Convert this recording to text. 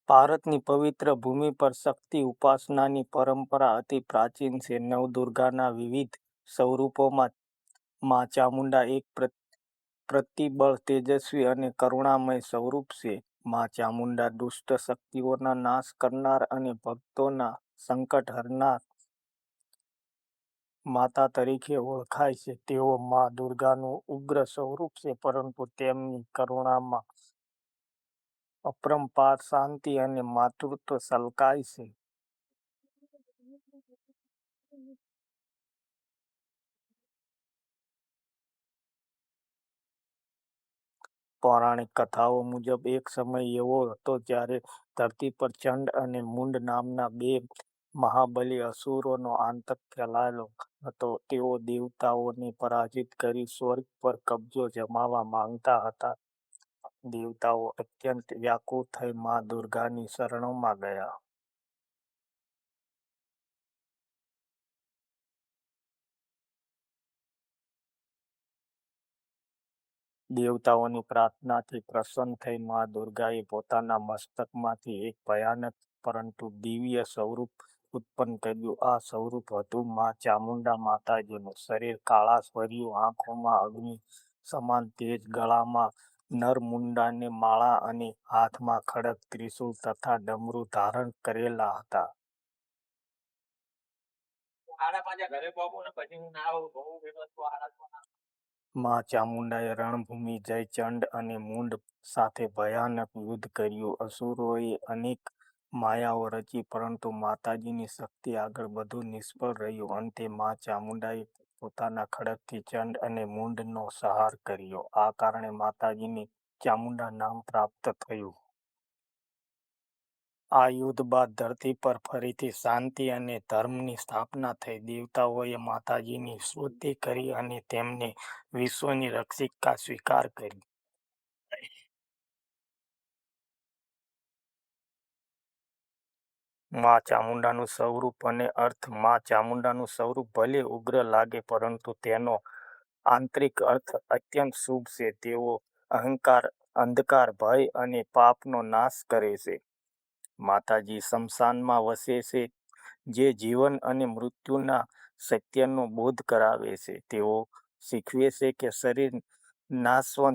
ભારતની પવિત્ર ભૂમિ પર શક્તિ ઉપાસનાની પરંપરા અતિ પ્રાચીન છે. નવદુર્ગાના વિવિધ સ્વરૂપોમાં મા ચામુંડા એક પ્રતિબળ, તેજસ્વી અને કરુણામય સ્વરૂપ છે. મા ચામુંડા દુષ્ટ શક્તિઓના નાશ કરનાર અને ભક્તોના સંકટ હરનાર માતા તરીકે ઓળખાય છે. તેઓ મા દુર્ગાનું ઉગ્ર સ્વરૂપ છે, પરંતુ તેમની કરુણામાં અપરંપાર શાંતિ અને માતૃત્વ છલકાય છે. પૌરાણિક કથાઓ મુજબ એક સમય એવો હતો જ્યારે ધરતી પર ચંડ અને મુંડ નામના બે મહાબલી અસુરોનો આતંક ફેલાયેલો હતો. તેઓ દેવતાઓને પરાજિત કરી સ્વર્ગ પર કબજો જમાવવા માંગતા હતા. દેવતાઓ અત્યંત વ્યાકુળ થઈ મા દુર્ગાની શરણમાં ગયા. દેવતાઓની પ્રાર્થનાથી પ્રસન્ન થઈ મા દુર્ગાએ પોતાના મસ્તકમાંથી એક ભયાનક પરંતુ દિવ્ય સ્વરૂપ ઉત્પન્ન કર્યું. આ સ્વરૂપ હતું મા ચામુંડા માતાજીનું. શરીર કાળાશભર્યું, આંખોમાં અગ્નિ સમાન તેજ, ગળામાં નરમુંડાની માળા અને હાથમાં ખડગ, ત્રિશૂળ તથા ડમરું ધારણ કરેલા હતા. મા ચામુંડાએ રણભૂમિ જઈ ચંડ અને મુંડ સાથે ભયાનક યુદ્ધ કર્યું. અસુરોએ અનેક માયાઓ રચી, પરંતુ માતાજીની શક્તિ આગળ બધું નિષ્ફળ રહ્યું. અંતે મા ચામુંડાએ પોતાના ખડગથી ચંડ અને મુંડનો સંહાર કર્યો. આ કારણે માતાજીને ચામુંડા નામ પ્રાપ્ત થયું. આ યુદ્ધ બાદ ધરતી પર ફરીથી શાંતિ અને ધર્મની સ્થાપના થઈ. દેવતાઓએ માતાજીની સ્તુતિ કરી અને તેમને વિશ્વની રક્ષિકા સ્વીકાર કરી. મા ચામુંડાનું સ્વરૂપ અને અર્થ. મા ચામુંડાનું સ્વરૂપ ભલે ઉગ્ર લાગે, પરંતુ તેનો આંતરિક અર્થ અત્યંત શુભ છે. તેઓ અહંકાર, અંધકાર, ભય અને પાપનો નાશ કરે છે. માતાજી સ્મશાનમાં વસે છે, જે જીવન અને મૃત્યુના સત્યનો બોધ કરાવે છે. તેઓ શીખવે છે કે શરીર નાશવંત